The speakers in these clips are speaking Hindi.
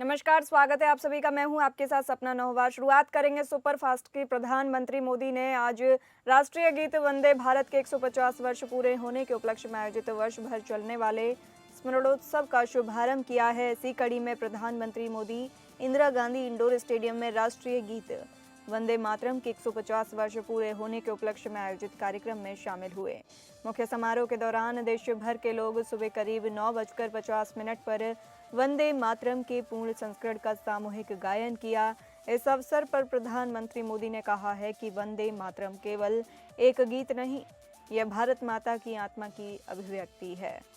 नमस्कार, स्वागत है आप सभी का। मैं हूं आपके साथ सपना नौहवा। शुरुआत करेंगे सुपरफास्ट की। प्रधानमंत्री मोदी ने आज राष्ट्रीय गीत वंदे भारत के 150 वर्ष पूरे होने के उपलक्ष्य में आयोजित वर्ष भर चलने वाले स्मरणोत्सव का शुभारंभ किया है। इसी कड़ी में प्रधानमंत्री मोदी इंदिरा गांधी इंडोर स्टेडियम में राष्ट्रीय गीत वंदे मातरम के 150 वर्ष पूरे होने के उपलक्ष्य में आयोजित कार्यक्रम में शामिल हुए। मुख्य समारोह के दौरान देश भर के लोग सुबह करीब 9:50 पर वंदे मातरम के पूर्ण संस्करण का सामूहिक गायन किया। इस अवसर पर प्रधानमंत्री मोदी ने कहा है कि वंदे मातरम केवल एक गीत नहीं, यह भारत माता की आत्मा की अभिव्यक्ति है।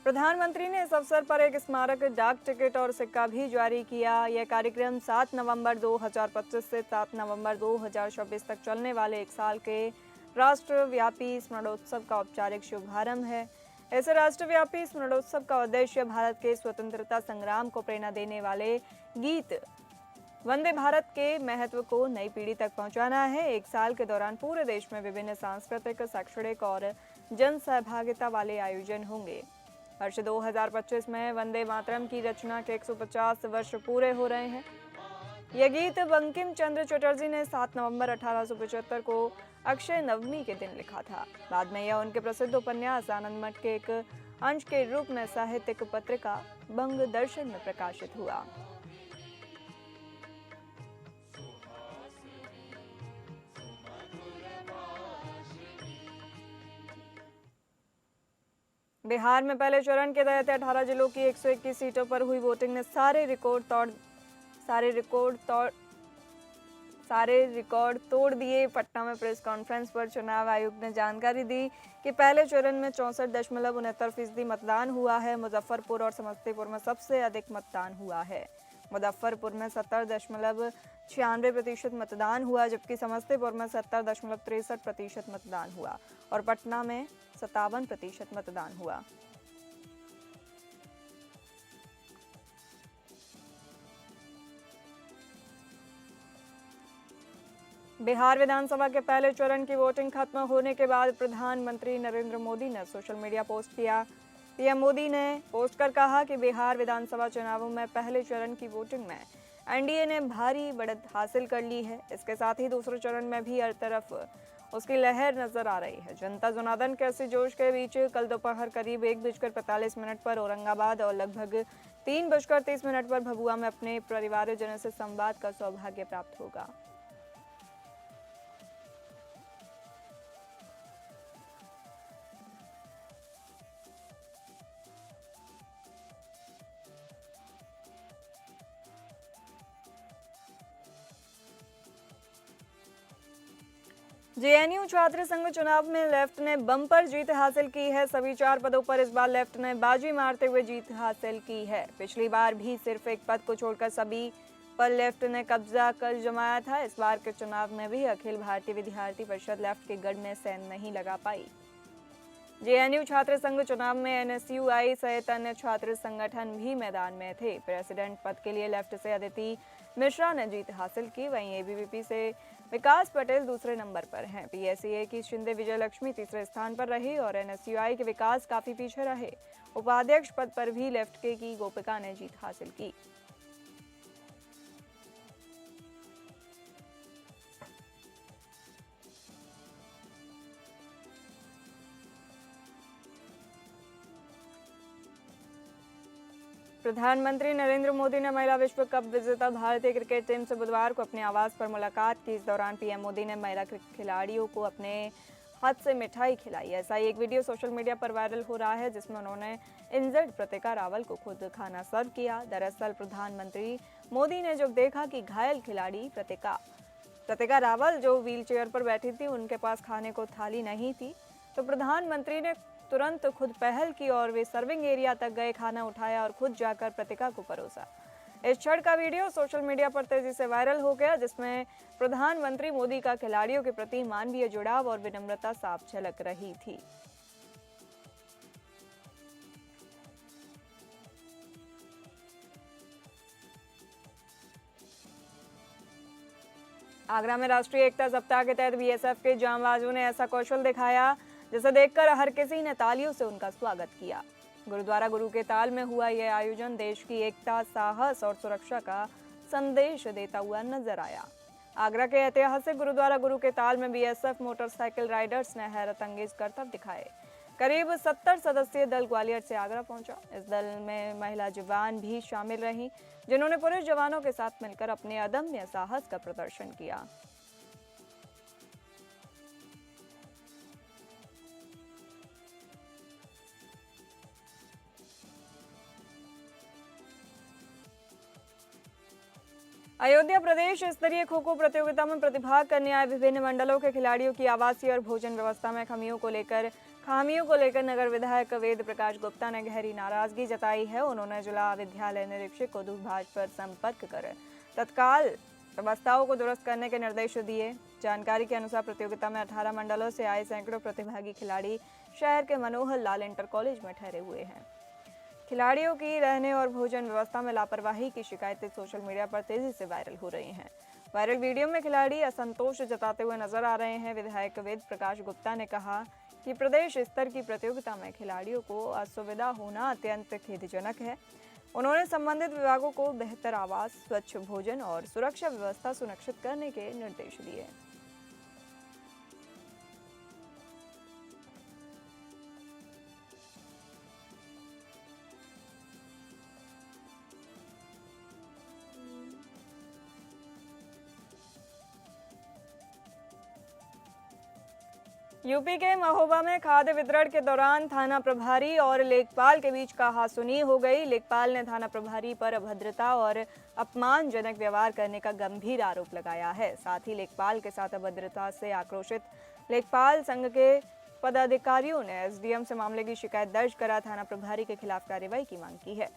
प्रधानमंत्री ने इस अवसर पर एक स्मारक डाक टिकट और सिक्का भी जारी किया। यह कार्यक्रम 7 नवंबर 2025 से 7 नवंबर 2026 तक चलने वाले एक साल के राष्ट्रव्यापी स्मरणोत्सव का औपचारिक शुभारंभ है। इस राष्ट्रव्यापी स्मरणोत्सव का उद्देश्य भारत के स्वतंत्रता संग्राम को प्रेरणा देने वाले गीत वंदे भारत के महत्व को नई पीढ़ी तक पहुंचाना है। एक साल के दौरान पूरे देश में विभिन्न सांस्कृतिक, शैक्षणिक और जन सहभागिता वाले आयोजन होंगे। वर्ष 2025 में वंदे मातरम की रचना के 150 वर्ष पूरे हो रहे हैं। यह गीत बंकिम चंद्र चटर्जी ने 7 नवंबर 1875 को अक्षय नवमी के दिन लिखा था। बाद में यह उनके प्रसिद्ध उपन्यास आनंद मठ के एक अंश के रूप में साहित्यिक पत्रिका बंग दर्शन में प्रकाशित हुआ। बिहार में पहले चरण के तहत 18 जिलों की 121 सीटों पर हुई वोटिंग ने सारे रिकॉर्ड तोड़ दिए। पटना में प्रेस कॉन्फ्रेंस पर चुनाव आयुक्त ने जानकारी दी कि पहले चरण में 64.69% मतदान हुआ है। मुजफ्फरपुर और समस्तीपुर में सबसे अधिक मतदान हुआ है। मुजफ्फरपुर में 70.96% मतदान हुआ, जबकि समस्तीपुर में 70.63% मतदान हुआ और पटना में 57% मतदान हुआ। बिहार विधानसभा के पहले चरण की वोटिंग खत्म होने के बाद प्रधानमंत्री नरेंद्र मोदी ने सोशल मीडिया पोस्ट किया। पीएम मोदी ने पोस्ट कर कहा कि बिहार विधानसभा चुनावों में पहले चरण की वोटिंग में एनडीए ने भारी बढ़त हासिल कर ली है। इसके साथ ही दूसरे चरण में भी हर तरफ उसकी लहर नजर आ रही है। जनता जनार्दन के ऐसे जोश के बीच कल दोपहर करीब 1:45 पर औरंगाबाद और लगभग 3:30 पर भभुआ में अपने परिवारजनों से संवाद का सौभाग्य प्राप्त होगा। जेएनयू छात्र संघ चुनाव में लेफ्ट ने बम्पर जीत हासिल की है। सभी 4 पदों पर इस बार लेफ्ट ने बाजी मारते हुए जीत हासिल की है। पिछली बार भी सिर्फ एक पद को छोड़कर सभी पर लेफ्ट ने कब्जा कर जमाया था। इस बार के चुनाव में भी अखिल भारतीय विद्यार्थी परिषद लेफ्ट के गढ़ में सेंध नहीं लगा पाई। जेएनयू छात्र संघ चुनाव में एनएसयूआई सहित अन्य छात्र संगठन भी मैदान में थे। प्रेसिडेंट पद के लिए लेफ्ट से अदिति मिश्रा ने जीत हासिल की, वहीं एबीवीपी से विकास पटेल दूसरे नंबर पर हैं। पीएससीए की शिंदे विजय लक्ष्मी तीसरे स्थान पर रही और एनएसयूआई के विकास काफी पीछे रहे। उपाध्यक्ष पद पर भी लेफ्ट के की गोपिका ने जीत हासिल की। प्रधानमंत्री नरेंद्र मोदी ने महिला विश्व कप विजेता भारतीय क्रिकेट टीम से बुधवार को अपने आवास पर मुलाकात की। इस दौरान पीएम मोदी ने महिला खिलाड़ियों को अपने हाथ से मिठाई खिलाई। ऐसा ही एक वीडियो सोशल मीडिया पर वायरल हो रहा है, जिसमें उन्होंने इंजर्ड प्रतिका रावल को खुद खाना सर्व किया। दरअसल प्रधानमंत्री मोदी ने जब देखा कि घायल खिलाड़ी प्रतिका रावल जो व्हीलचेयर पर बैठी थी, उनके पास खाने को थाली नहीं थी, तो प्रधानमंत्री ने तुरंत खुद पहल की और वे सर्विंग एरिया तक गए, खाना उठाया और खुद जाकर प्रतिका को परोसा। इस क्षण का वीडियो सोशल मीडिया पर तेजी से वायरल हो गया, जिसमें प्रधानमंत्री मोदी का खिलाड़ियों के प्रति मानवीय जुड़ाव और विनम्रता साफ झलक रही थी। आगरा में राष्ट्रीय एकता सप्ताह के तहत बीएसएफ के जांबाजों ने ऐसा कौशल दिखाया जिसे देखकर हर किसी ने तालियों से उनका स्वागत किया। गुरुद्वारा गुरु के ताल में हुआ यह आयोजन देश की एकता, साहस और सुरक्षा का संदेश देता हुआ नजर आया। आगरा के ऐतिहासिक गुरुद्वारा गुरु के ताल में बीएसएफ मोटरसाइकिल राइडर्स ने हैरत अंगेज करतब दिखाए। करीब 70 सदस्यीय दल ग्वालियर से आगरा पहुंचा। इस दल में महिला जवान भी शामिल रहीं, जिन्होंने पुलिस जवानों के साथ मिलकर अपने अदम्य साहस का प्रदर्शन किया। अयोध्या प्रदेश स्तरीय खो खो प्रतियोगिता में प्रतिभाग करने आए विभिन्न मंडलों के खिलाड़ियों की आवासीय और भोजन व्यवस्था में खामियों को लेकर नगर विधायक वेद प्रकाश गुप्ता ने गहरी नाराजगी जताई है। उन्होंने जिला विद्यालय निरीक्षक को दूरभाष पर संपर्क कर तत्काल व्यवस्थाओं को दुरुस्त करने के निर्देश दिए। जानकारी के अनुसार प्रतियोगिता में 18 मंडलों से आए सैकड़ों प्रतिभागी खिलाड़ी शहर के मनोहर लाल इंटर कॉलेज में ठहरे हुए हैं। खिलाड़ियों की रहने और भोजन व्यवस्था में लापरवाही की शिकायतें सोशल मीडिया पर तेजी से वायरल हो रही हैं। वायरल वीडियो में खिलाड़ी असंतोष जताते हुए नजर आ रहे हैं। विधायक वेद प्रकाश गुप्ता ने कहा कि प्रदेश स्तर की प्रतियोगिता में खिलाड़ियों को असुविधा होना अत्यंत खेदजनक है। उन्होंने संबंधित विभागों को बेहतर आवास, स्वच्छ भोजन और सुरक्षा व्यवस्था सुनिश्चित करने के निर्देश दिए। यूपी के महोबा में खाद्य वितरण के दौरान थाना प्रभारी और लेखपाल के बीच कहासुनी हो गई। लेखपाल ने थाना प्रभारी पर अभद्रता और अपमानजनक व्यवहार करने का गंभीर आरोप लगाया है। साथ ही लेखपाल के साथ अभद्रता से आक्रोशित लेखपाल संघ के पदाधिकारियों ने एसडीएम से मामले की शिकायत दर्ज करा थाना प्रभारी के खिलाफ कार्रवाई की मांग की है।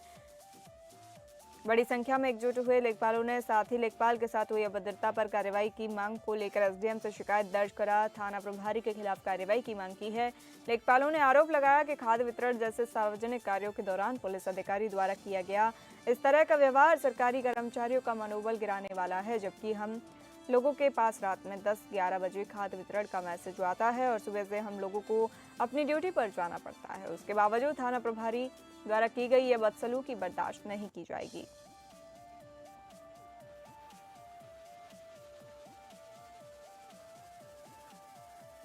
बड़ी संख्या में एकजुट हुए लेखपालों ने साथ ही लेखपाल के साथ हुई अभद्रता पर कार्रवाई की मांग को लेकर एसडीएम से शिकायत दर्ज करा थाना प्रभारी के खिलाफ कार्रवाई की मांग की है। लेखपालों ने आरोप लगाया कि खाद्य वितरण जैसे सार्वजनिक कार्यों के दौरान पुलिस अधिकारी द्वारा किया गया इस तरह का व्यवहार सरकारी कर्मचारियों का मनोबल गिराने वाला है, जबकि हम लोगों के पास रात में 10-11 बजे खाद्य वितरण का मैसेज आता है और सुबह से हम लोगों को अपनी ड्यूटी पर जाना पड़ता है। उसके बावजूद थाना प्रभारी द्वारा की गई यह बदसलूकी बर्दाश्त नहीं की जाएगी।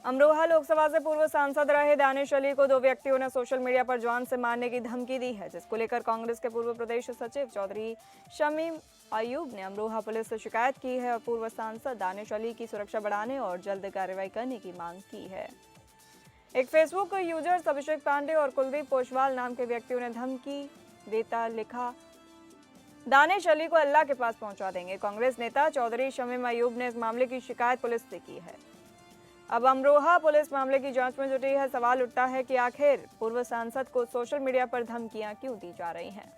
अमरोहा लोकसभा से पूर्व सांसद रहे दानिश अली को 2 व्यक्तियों ने सोशल मीडिया पर जान से मारने की धमकी दी है, जिसको लेकर कांग्रेस के पूर्व प्रदेश सचिव चौधरी शमीम अयूब ने अमरोहा पुलिस से शिकायत की है और पूर्व सांसद दानिश अली की सुरक्षा बढ़ाने और जल्द कार्रवाई करने की मांग की है। एक फेसबुक यूजर्स अभिषेक पांडे और कुलदीप पोशवाल नाम के व्यक्तियों ने धमकी देता लिखा, दानिश अली को अल्लाह के पास पहुंचा देंगे। कांग्रेस नेता चौधरी शमीम अयूब ने इस मामले की शिकायत पुलिस से की है। अब अमरोहा पुलिस मामले की जांच में जुटी है। सवाल उठता है कि आखिर पूर्व सांसद को सोशल मीडिया पर धमकियां क्यों दी जा रही हैं।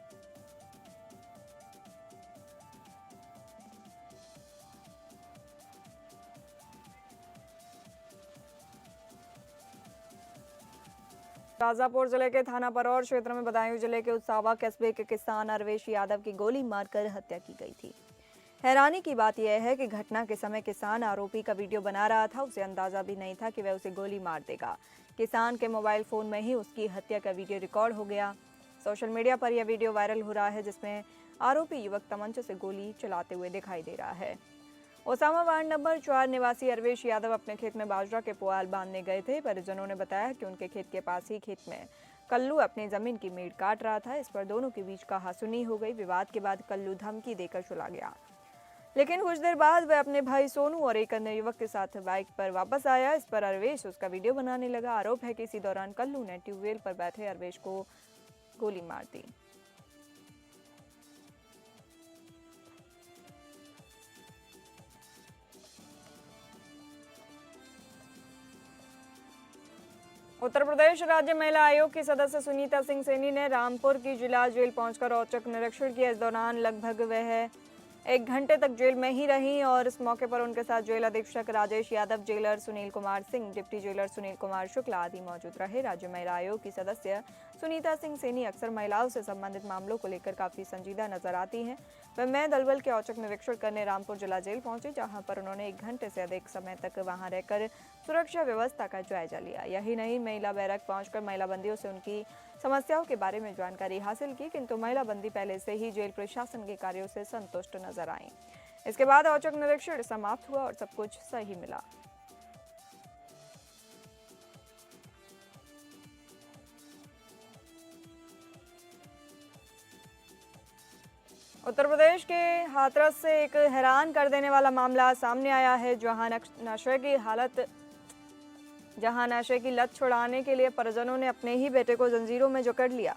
शाजापुर जिले के थाना परौर क्षेत्र में बदायूं जिले के उत्सावा कस्बे के किसान अरवेश यादव की गोली मारकर हत्या की गई थी। हैरानी की बात यह है कि घटना के समय किसान आरोपी का वीडियो बना रहा था। उसे अंदाजा भी नहीं था कि वह उसे गोली मार देगा। किसान के मोबाइल फोन में ही उसकी हत्या का वीडियो रिकॉर्ड हो गया। सोशल मीडिया पर यह वीडियो वायरल हो रहा है, जिसमें आरोपी युवक तमंचे से गोली चलाते हुए दिखाई दे रहा है। ओसामा वार्ड नंबर 4 निवासी अरवेश यादव अपने खेत में बाजरा के पुआल बांधने गए थे। परिजनों ने बताया कि उनके खेत के पास ही खेत में कल्लू अपनी जमीन की मेड़ काट रहा था। इस पर दोनों के बीच कहासुनी हो गई। विवाद के बाद कल्लू धमकी देकर चला गया, लेकिन कुछ देर बाद वह अपने भाई सोनू और एक अन्य युवक के साथ बाइक पर वापस आया। इस पर अरवेश उसका वीडियो बनाने लगा। आरोप है कि इसी दौरान कल्लू ने ट्यूबवेल पर बैठे अरवेश को गोली मार दी। उत्तर प्रदेश राज्य महिला आयोग की सदस्य सुनीता सिंह सैनी ने रामपुर की जिला जेल पहुंचकर औचक निरीक्षण किया। इस दौरान लगभग वह 1 घंटे तक जेल में ही रहीं और इस मौके पर उनके साथ जेल अधीक्षक Rajesh Yadav, jailer Sunil Kumar Singh, deputy jailer Sunil Kumar Shukla आदि मौजूद रहे। राज्य महिला आयोग की सदस्य सुनीता सिंह सैनी अक्सर महिलाओं से संबंधित मामलों को लेकर काफी संजीदा नजर आती हैं। वह दलबल के औचक निरीक्षण करने रामपुर जिला जेल पहुंची, जहां पर उन्होंने 1 घंटे से अधिक समय तक वहां रहकर सुरक्षा व्यवस्था का जायजा लिया। यही नहीं, महिला बैरक पहुंचकर महिला बंदियों से उनकी समस्याओं के बारे में जानकारी हासिल की, किंतु महिला बंदी पहले से ही जेल प्रशासन के कार्यों से संतुष्ट नजर आई। इसके बाद औचक निरीक्षण समाप्त हुआ और सब कुछ सही मिला। उत्तर प्रदेश के हाथरस से एक हैरान कर देने वाला मामला सामने आया है, जहां नशे की लत छुड़ाने के लिए परिजनों ने अपने ही बेटे को जंजीरों में जकड़ लिया।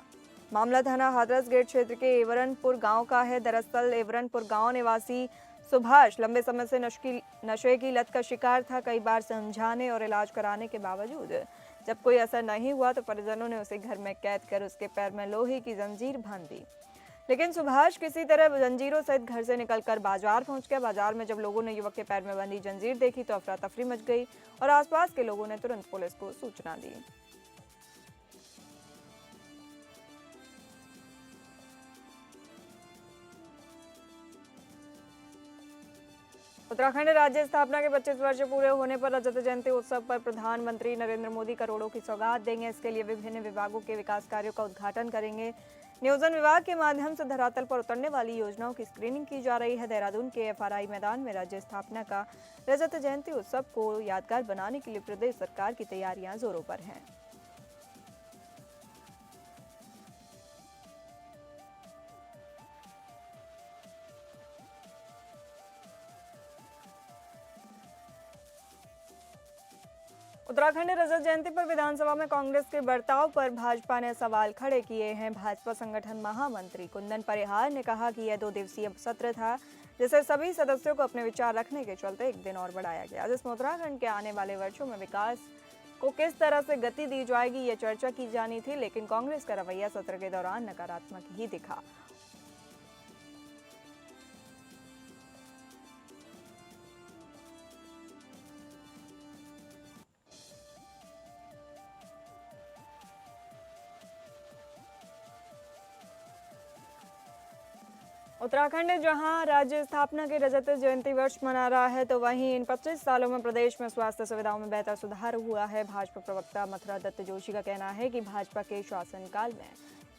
मामला थाना हाथरस गेट क्षेत्र के एवरनपुर गांव का है। दरअसल एवरनपुर गांव निवासी सुभाष लंबे समय से नशे की लत का शिकार था। कई बार समझाने और इलाज कराने के बावजूद जब कोई असर नहीं हुआ तो परिजनों ने उसे घर में कैद कर उसके पैर में लोहे की जंजीर बांध दी। लेकिन सुभाष किसी तरह जंजीरों सहित घर से निकलकर बाजार पहुंच गया। बाजार में जब लोगों ने युवक के पैर में बंधी जंजीर देखी तो अफरा तफरी मच गई और आसपास के लोगों ने तुरंत पुलिस को सूचना दी। उत्तराखंड राज्य स्थापना के 25 वर्ष पूरे होने पर रजत जयंती उत्सव पर प्रधानमंत्री नरेंद्र मोदी करोड़ों की सौगात देंगे। इसके लिए विभिन्न विभागों के विकास कार्यों का उद्घाटन करेंगे। नियोजन विभाग के माध्यम से धरातल पर उतरने वाली योजनाओं की स्क्रीनिंग की जा रही है। देहरादून के FRI मैदान में राज्य स्थापना का रजत जयंती उत्सव को यादगार बनाने के लिए प्रदेश सरकार की तैयारियां जोरों पर हैं। उत्तराखंड रजत जयंती पर विधानसभा में कांग्रेस के बर्ताव पर भाजपा ने सवाल खड़े किए हैं। भाजपा संगठन महामंत्री कुंदन परिहार ने कहा कि यह 2 दिवसीय सत्र था, जिसे सभी सदस्यों को अपने विचार रखने के चलते 1 दिन और बढ़ाया गया, जिसमें उत्तराखंड के आने वाले वर्षों में विकास को किस तरह से गति दी जाएगी ये चर्चा की जानी थी। लेकिन कांग्रेस का रवैया सत्र के दौरान नकारात्मक ही दिखा। उत्तराखंड जहां राज्य स्थापना के रजत जयंती वर्ष मना रहा है, तो वहीं इन 25 सालों में प्रदेश में स्वास्थ्य सुविधाओं में बेहतर सुधार हुआ है। भाजपा प्रवक्ता मथुरा दत्त जोशी का कहना है कि भाजपा के शासनकाल में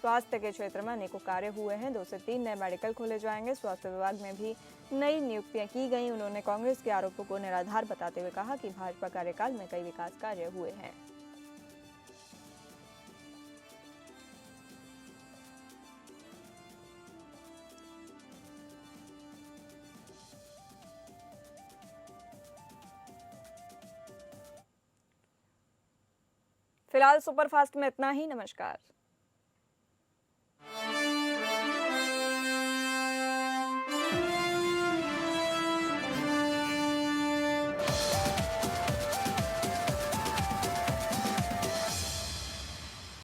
स्वास्थ्य के क्षेत्र में अनेकों कार्य हुए हैं। 2 से 3 नए मेडिकल खोले जाएंगे। स्वास्थ्य विभाग में भी नई नियुक्तियां की गई। उन्होंने कांग्रेस के आरोपों को निराधार बताते हुए कहा कि भाजपा कार्यकाल में कई विकास कार्य हुए हैं। फिलहाल सुपरफास्ट में इतना ही। नमस्कार।